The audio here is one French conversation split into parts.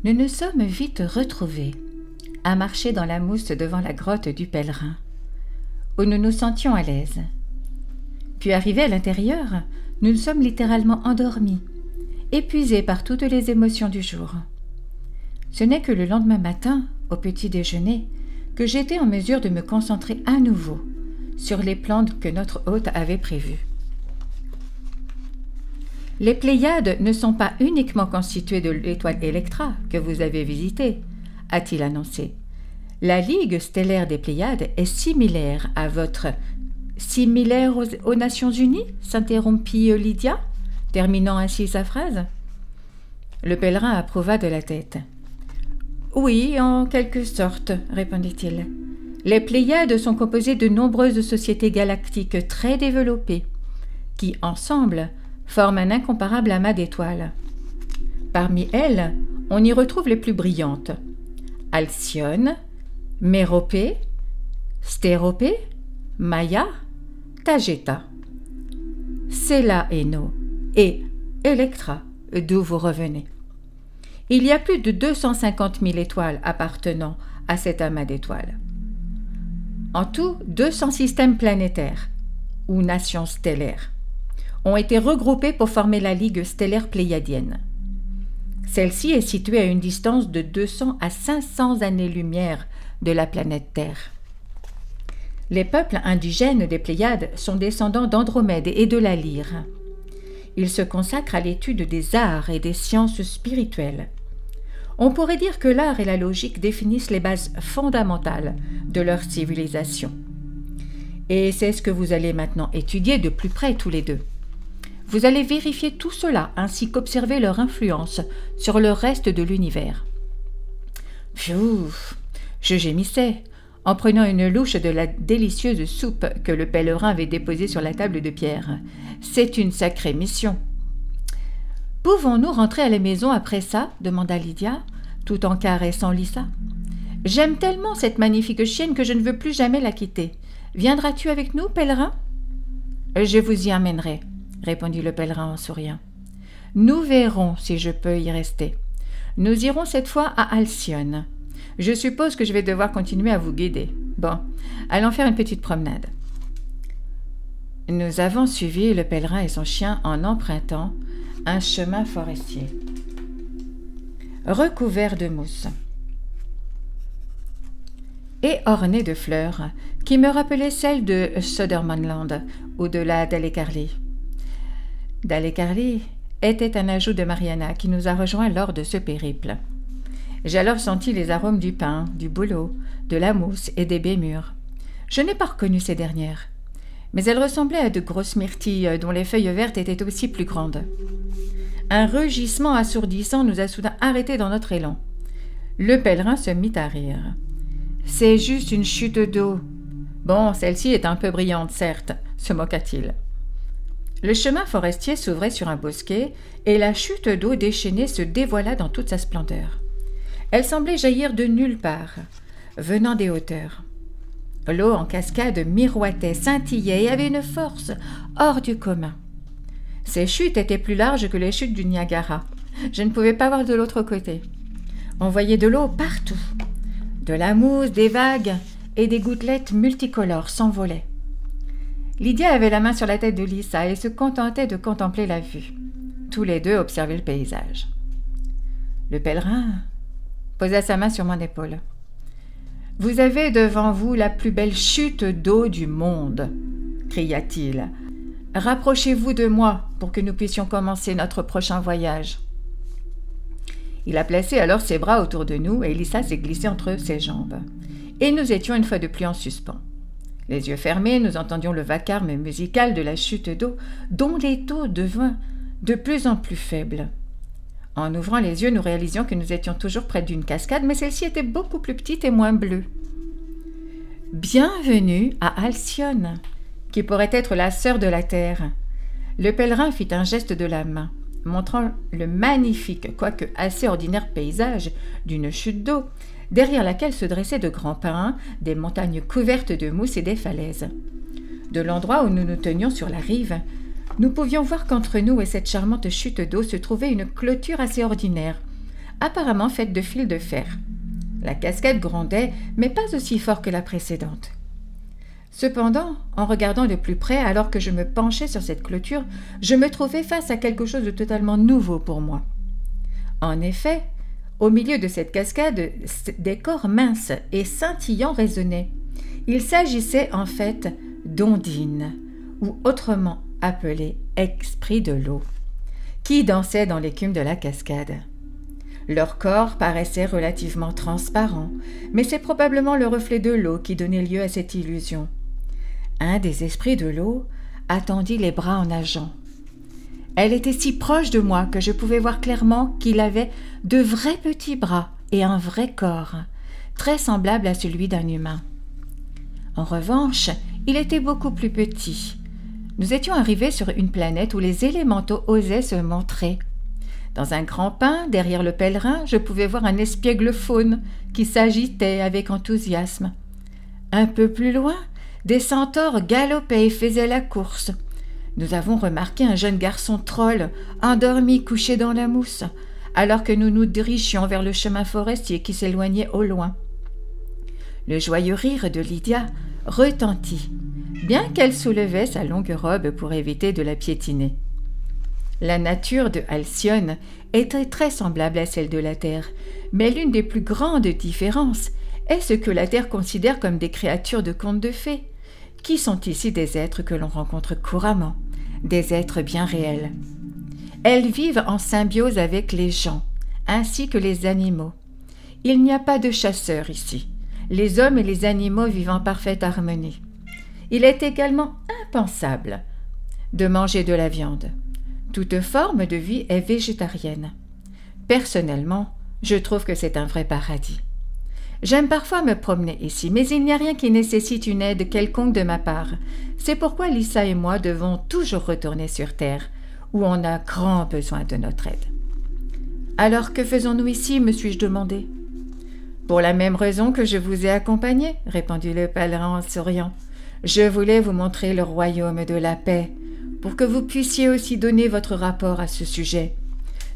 nous nous sommes vite retrouvés, à marcher dans la mousse devant la grotte du pèlerin, où nous nous sentions à l'aise. Puis arrivés à l'intérieur, nous nous sommes littéralement endormis, épuisés par toutes les émotions du jour. Ce n'est que le lendemain matin, au petit déjeuner, que j'étais en mesure de me concentrer à nouveau sur les plans que notre hôte avait prévus. Les Pléiades ne sont pas uniquement constituées de l'étoile Electra que vous avez visitée, a-t-il annoncé. La Ligue stellaire des Pléiades est similaire à votre... Similaire aux Nations Unies s'interrompit Lydia, terminant ainsi sa phrase. Le pèlerin approuva de la tête. Oui, en quelque sorte, répondit-il. Les Pléiades sont composées de nombreuses sociétés galactiques très développées, qui, ensemble, forment un incomparable amas d'étoiles. Parmi elles, on y retrouve les plus brillantes. Alcyone, Méropée, Stéropée, Maya, Tageta. Sela Eno et Electra, d'où vous revenez. Il y a plus de 250 000 étoiles appartenant à cet amas d'étoiles. En tout, 200 systèmes planétaires, ou nations stellaires, ont été regroupés pour former la Ligue stellaire pléiadienne. Celle-ci est située à une distance de 200 à 500 années-lumière de la planète Terre. Les peuples indigènes des Pléiades sont descendants d'Andromède et de la Lyre. Ils se consacrent à l'étude des arts et des sciences spirituelles. On pourrait dire que l'art et la logique définissent les bases fondamentales de leur civilisation. Et c'est ce que vous allez maintenant étudier de plus près tous les deux. Vous allez vérifier tout cela ainsi qu'observer leur influence sur le reste de l'univers. Pfiou, je gémissais en prenant une louche de la délicieuse soupe que le pèlerin avait déposée sur la table de pierre. C'est une sacrée mission. « Pouvons-nous rentrer à la maison après ça ?» demanda Lydia, tout en caressant Lisa. « J'aime tellement cette magnifique chienne que je ne veux plus jamais la quitter. Viendras-tu avec nous, pèlerin ?»« Je vous y amènerai, » répondit le pèlerin en souriant. « Nous verrons si je peux y rester. Nous irons cette fois à Alcyone. Je suppose que je vais devoir continuer à vous guider. Bon, allons faire une petite promenade. » Nous avons suivi le pèlerin et son chien en empruntant un chemin forestier, recouvert de mousse et orné de fleurs qui me rappelaient celles de Södermanland ou de la Dalecarlie. Dalecarlie était un ajout de Mariana qui nous a rejoints lors de ce périple. J'ai alors senti les arômes du pin, du bouleau, de la mousse et des baies mûres. Je n'ai pas reconnu ces dernières, mais elles ressemblaient à de grosses myrtilles dont les feuilles vertes étaient aussi plus grandes. Un rugissement assourdissant nous a soudain arrêtés dans notre élan. Le pèlerin se mit à rire. « C'est juste une chute d'eau. Bon, celle-ci est un peu brillante, certes, se moqua-t-il. » Le chemin forestier s'ouvrait sur un bosquet et la chute d'eau déchaînée se dévoila dans toute sa splendeur. Elle semblait jaillir de nulle part, venant des hauteurs. L'eau en cascade miroitait, scintillait et avait une force hors du commun. Ces chutes étaient plus larges que les chutes du Niagara. Je ne pouvais pas voir de l'autre côté. On voyait de l'eau partout. De la mousse, des vagues et des gouttelettes multicolores s'envolaient. Lydia avait la main sur la tête de Lisa et se contentait de contempler la vue. Tous les deux observaient le paysage. Le pèlerin posa sa main sur mon épaule. « Vous avez devant vous la plus belle chute d'eau du monde !» cria-t-il. « Rapprochez-vous de moi pour que nous puissions commencer notre prochain voyage. » Il a placé alors ses bras autour de nous et Lisa s'est glissée entre ses jambes. Et nous étions une fois de plus en suspens. Les yeux fermés, nous entendions le vacarme musical de la chute d'eau dont les taux devinrent de plus en plus faibles. En ouvrant les yeux, nous réalisions que nous étions toujours près d'une cascade, mais celle-ci était beaucoup plus petite et moins bleue. « Bienvenue à Alcyone, qui pourrait être la sœur de la Terre. » Le pèlerin fit un geste de la main, montrant le magnifique, quoique assez ordinaire paysage d'une chute d'eau, derrière laquelle se dressaient de grands pins, des montagnes couvertes de mousse et des falaises. De l'endroit où nous nous tenions sur la rive, nous pouvions voir qu'entre nous et cette charmante chute d'eau se trouvait une clôture assez ordinaire, apparemment faite de fil de fer. La cascade grondait, mais pas aussi fort que la précédente. Cependant, en regardant de plus près alors que je me penchais sur cette clôture, je me trouvais face à quelque chose de totalement nouveau pour moi. En effet, au milieu de cette cascade, des corps minces et scintillants résonnaient. Il s'agissait en fait d'ondines, ou autrement appelées esprits de l'eau, qui dansaient dans l'écume de la cascade. Leur corps paraissait relativement transparent, mais c'est probablement le reflet de l'eau qui donnait lieu à cette illusion. Un des esprits de l'eau attendit les bras en nageant. Elle était si proche de moi que je pouvais voir clairement qu'il avait de vrais petits bras et un vrai corps, très semblable à celui d'un humain. En revanche, il était beaucoup plus petit. Nous étions arrivés sur une planète où les élémentaux osaient se montrer. Dans un grand pin, derrière le pèlerin, je pouvais voir un espiègle faune qui s'agitait avec enthousiasme. Un peu plus loin, des centaures galopaient et faisaient la course. Nous avons remarqué un jeune garçon troll, endormi, couché dans la mousse, alors que nous nous dirigions vers le chemin forestier qui s'éloignait au loin. Le joyeux rire de Lydia retentit, bien qu'elle soulevait sa longue robe pour éviter de la piétiner. La nature de Halcyone était très semblable à celle de la Terre, mais l'une des plus grandes différences est ce que la Terre considère comme des créatures de contes de fées, qui sont ici des êtres que l'on rencontre couramment, des êtres bien réels. Elles vivent en symbiose avec les gens, ainsi que les animaux. Il n'y a pas de chasseurs ici. Les hommes et les animaux vivent en parfaite harmonie. Il est également impensable de manger de la viande. Toute forme de vie est végétarienne. Personnellement, je trouve que c'est un vrai paradis. J'aime parfois me promener ici, mais il n'y a rien qui nécessite une aide quelconque de ma part. C'est pourquoi Lisa et moi devons toujours retourner sur Terre, où on a grand besoin de notre aide. « Alors que faisons-nous ici ?» me suis-je demandé. « Pour la même raison que je vous ai accompagné, » répondit le pèlerin en souriant. « Je voulais vous montrer le royaume de la paix, pour que vous puissiez aussi donner votre rapport à ce sujet.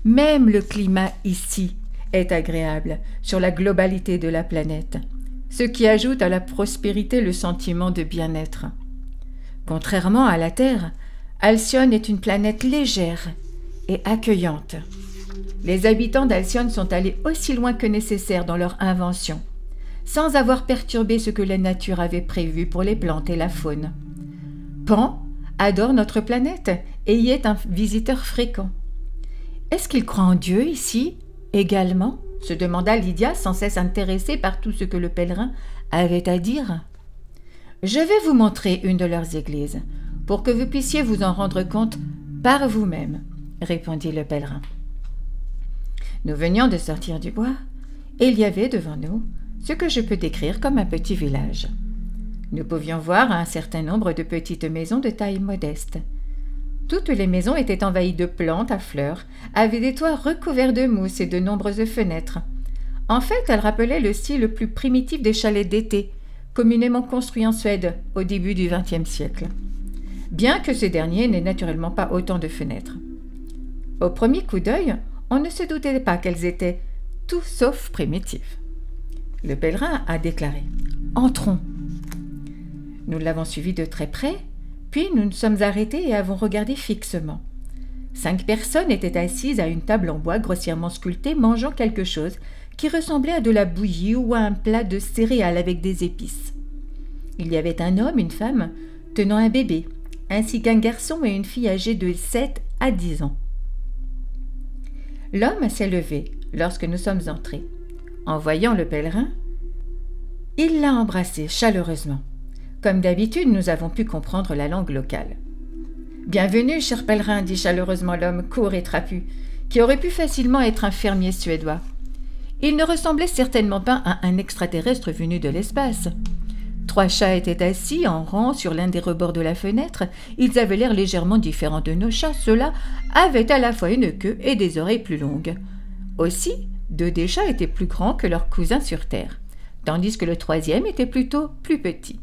Même le climat ici est agréable sur la globalité de la planète, ce qui ajoute à la prospérité le sentiment de bien-être. Contrairement à la Terre, Halcyone est une planète légère et accueillante. Les habitants d'Halcyone sont allés aussi loin que nécessaire dans leur invention, sans avoir perturbé ce que la nature avait prévu pour les plantes et la faune. Pan adore notre planète et y est un visiteur fréquent. Est-ce qu'il croit en Dieu ici également ? Se demanda Lydia, sans cesse intéressée par tout ce que le pèlerin avait à dire. Je vais vous montrer une de leurs églises, pour que vous puissiez vous en rendre compte par vous-même, répondit le pèlerin. Nous venions de sortir du bois, et il y avait devant nous ce que je peux décrire comme un petit village. Nous pouvions voir un certain nombre de petites maisons de taille modeste. Toutes les maisons étaient envahies de plantes à fleurs, avaient des toits recouverts de mousse et de nombreuses fenêtres. En fait, elles rappelaient le style le plus primitif des chalets d'été, communément construits en Suède au début du XXe siècle, bien que ces derniers n'aient naturellement pas autant de fenêtres. Au premier coup d'œil, on ne se doutait pas qu'elles étaient tout sauf primitives. Le pèlerin a déclaré « Entrons ». Nous l'avons suivi de très près, puis nous nous sommes arrêtés et avons regardé fixement. 5 personnes étaient assises à une table en bois grossièrement sculptée, mangeant quelque chose qui ressemblait à de la bouillie ou à un plat de céréales avec des épices. Il y avait un homme, une femme, tenant un bébé, ainsi qu'un garçon et une fille âgés de 7 à 10 ans. L'homme s'est levé lorsque nous sommes entrés. En voyant le pèlerin, il l'a embrassé chaleureusement. Comme d'habitude, nous avons pu comprendre la langue locale. « Bienvenue, cher pèlerin » dit chaleureusement l'homme court et trapu, qui aurait pu facilement être un fermier suédois. Il ne ressemblait certainement pas à un extraterrestre venu de l'espace. 3 chats étaient assis en rang sur l'un des rebords de la fenêtre. Ils avaient l'air légèrement différents de nos chats. Ceux-là avaient à la fois une queue et des oreilles plus longues. Aussi, 2 des chats étaient plus grands que leurs cousins sur Terre, tandis que le 3e était plutôt plus petit.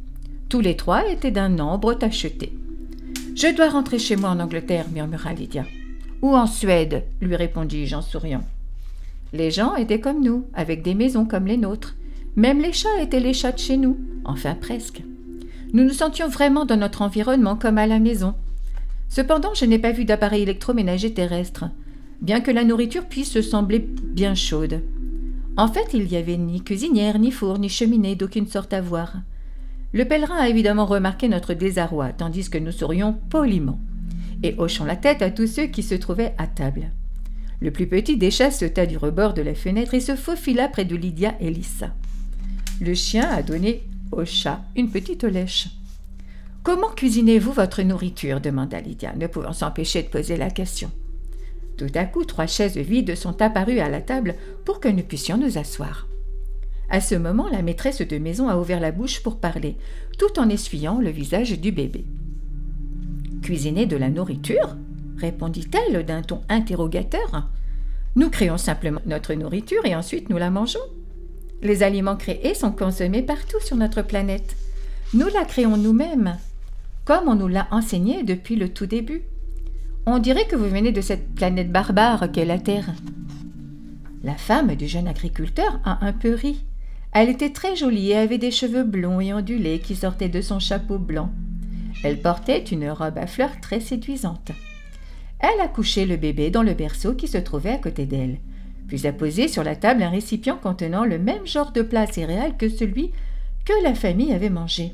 Tous les 3 étaient d'un ambre tacheté. « Je dois rentrer chez moi en Angleterre, » murmura Lydia. « Ou en Suède, » lui répondis-je en souriant. Les gens étaient comme nous, avec des maisons comme les nôtres. Même les chats étaient les chats de chez nous, enfin presque. Nous nous sentions vraiment dans notre environnement comme à la maison. Cependant, je n'ai pas vu d'appareil électroménager terrestre, bien que la nourriture puisse sembler bien chaude. En fait, il n'y avait ni cuisinière, ni four, ni cheminée d'aucune sorte à voir. Le pèlerin a évidemment remarqué notre désarroi, tandis que nous sourions poliment, et hochant la tête à tous ceux qui se trouvaient à table. Le plus petit des chats sauta du rebord de la fenêtre et se faufila près de Lydia et Lissa. Le chien a donné au chat une petite lèche. « Comment cuisinez-vous votre nourriture » demanda Lydia, ne pouvant s'empêcher de poser la question. Tout à coup, 3 chaises vides sont apparues à la table pour que nous puissions nous asseoir. À ce moment, la maîtresse de maison a ouvert la bouche pour parler, tout en essuyant le visage du bébé. « Cuisiner de la nourriture ?» répondit-elle d'un ton interrogateur. « Nous créons simplement notre nourriture et ensuite nous la mangeons. Les aliments créés sont consommés partout sur notre planète. Nous la créons nous-mêmes, comme on nous l'a enseigné depuis le tout début. On dirait que vous venez de cette planète barbare qu'est la Terre. » La femme du jeune agriculteur a un peu ri. Elle était très jolie et avait des cheveux blonds et ondulés qui sortaient de son chapeau blanc. Elle portait une robe à fleurs très séduisante. Elle a couché le bébé dans le berceau qui se trouvait à côté d'elle, puis a posé sur la table un récipient contenant le même genre de plat céréales que celui que la famille avait mangé.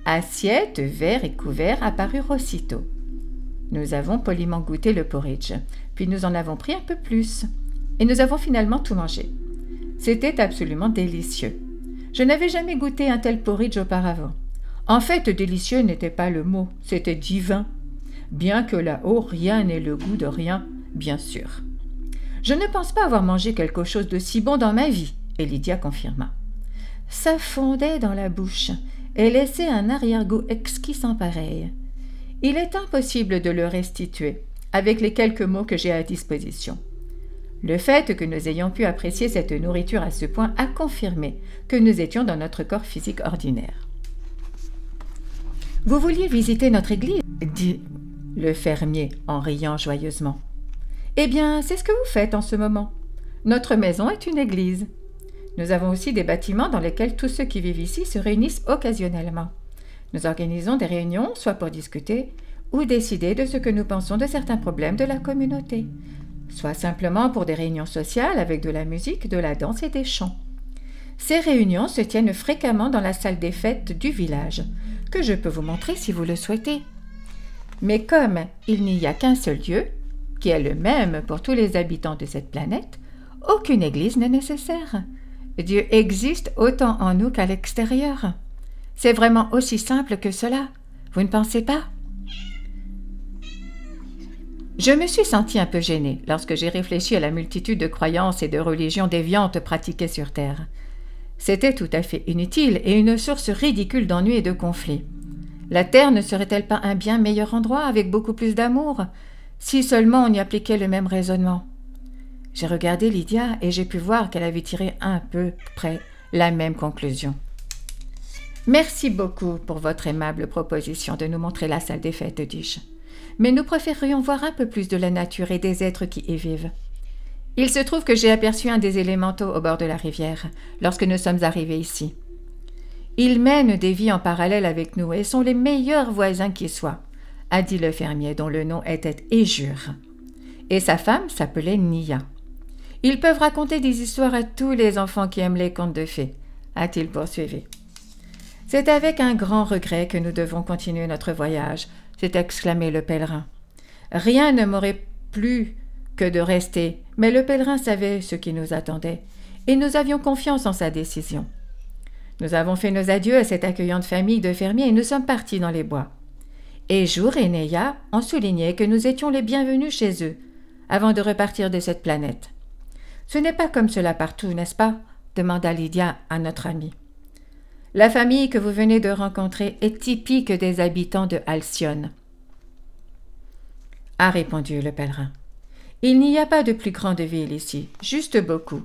Assiette, verre et couvert apparurent aussitôt. Nous avons poliment goûté le porridge, puis nous en avons pris un peu plus, et nous avons finalement tout mangé. C'était absolument délicieux. Je n'avais jamais goûté un tel porridge auparavant. En fait, délicieux n'était pas le mot, c'était divin. Bien que là-haut, rien n'ait le goût de rien, bien sûr. Je ne pense pas avoir mangé quelque chose de si bon dans ma vie, et Lydia confirma. Ça fondait dans la bouche et laissait un arrière-goût exquis sans pareil. Il est impossible de le restituer, avec les quelques mots que j'ai à disposition. Le fait que nous ayons pu apprécier cette nourriture à ce point a confirmé que nous étions dans notre corps physique ordinaire. « Vous vouliez visiter notre église ?» dit le fermier en riant joyeusement. « Eh bien, c'est ce que vous faites en ce moment. Notre maison est une église. Nous avons aussi des bâtiments dans lesquels tous ceux qui vivent ici se réunissent occasionnellement. Nous organisons des réunions, soit pour discuter ou décider de ce que nous pensons de certains problèmes de la communauté, soit simplement pour des réunions sociales avec de la musique, de la danse et des chants. Ces réunions se tiennent fréquemment dans la salle des fêtes du village, que je peux vous montrer si vous le souhaitez. Mais comme il n'y a qu'un seul lieu, qui est le même pour tous les habitants de cette planète, aucune église n'est nécessaire. Dieu existe autant en nous qu'à l'extérieur. C'est vraiment aussi simple que cela, vous ne pensez pas ? Je me suis sentie un peu gênée lorsque j'ai réfléchi à la multitude de croyances et de religions déviantes pratiquées sur Terre. C'était tout à fait inutile et une source ridicule d'ennuis et de conflits. La Terre ne serait-elle pas un bien meilleur endroit avec beaucoup plus d'amour, si seulement on y appliquait le même raisonnement ? J'ai regardé Lydia et j'ai pu voir qu'elle avait tiré à peu près la même conclusion. « Merci beaucoup pour votre aimable proposition de nous montrer la salle des fêtes, dis-je. Mais nous préférerions voir un peu plus de la nature et des êtres qui y vivent. Il se trouve que j'ai aperçu un des élémentaux au bord de la rivière lorsque nous sommes arrivés ici. Ils mènent des vies en parallèle avec nous et sont les meilleurs voisins qui soient, a dit le fermier dont le nom était Éjure. Et sa femme s'appelait Nia. Ils peuvent raconter des histoires à tous les enfants qui aiment les contes de fées, a-t-il poursuivi. C'est avec un grand regret que nous devons continuer notre voyage, s'est exclamé le pèlerin. Rien ne m'aurait plu que de rester, mais le pèlerin savait ce qui nous attendait, et nous avions confiance en sa décision. Nous avons fait nos adieux à cette accueillante famille de fermiers et nous sommes partis dans les bois. Et Jour et Neya ont souligné que nous étions les bienvenus chez eux, avant de repartir de cette planète. Ce n'est pas comme cela partout, n'est-ce pas ? Demanda Lydia à notre amie. La famille que vous venez de rencontrer est typique des habitants de Halcyon, a répondu le pèlerin. Il n'y a pas de plus grande ville ici, juste beaucoup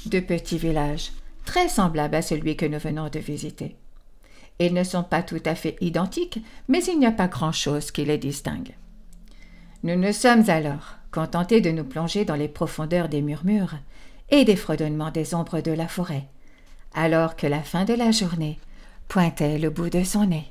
de petits villages, très semblables à celui que nous venons de visiter. Ils ne sont pas tout à fait identiques, mais il n'y a pas grand-chose qui les distingue. Nous nous sommes alors contentés de nous plonger dans les profondeurs des murmures et des fredonnements des ombres de la forêt, alors que la fin de la journée pointait le bout de son nez.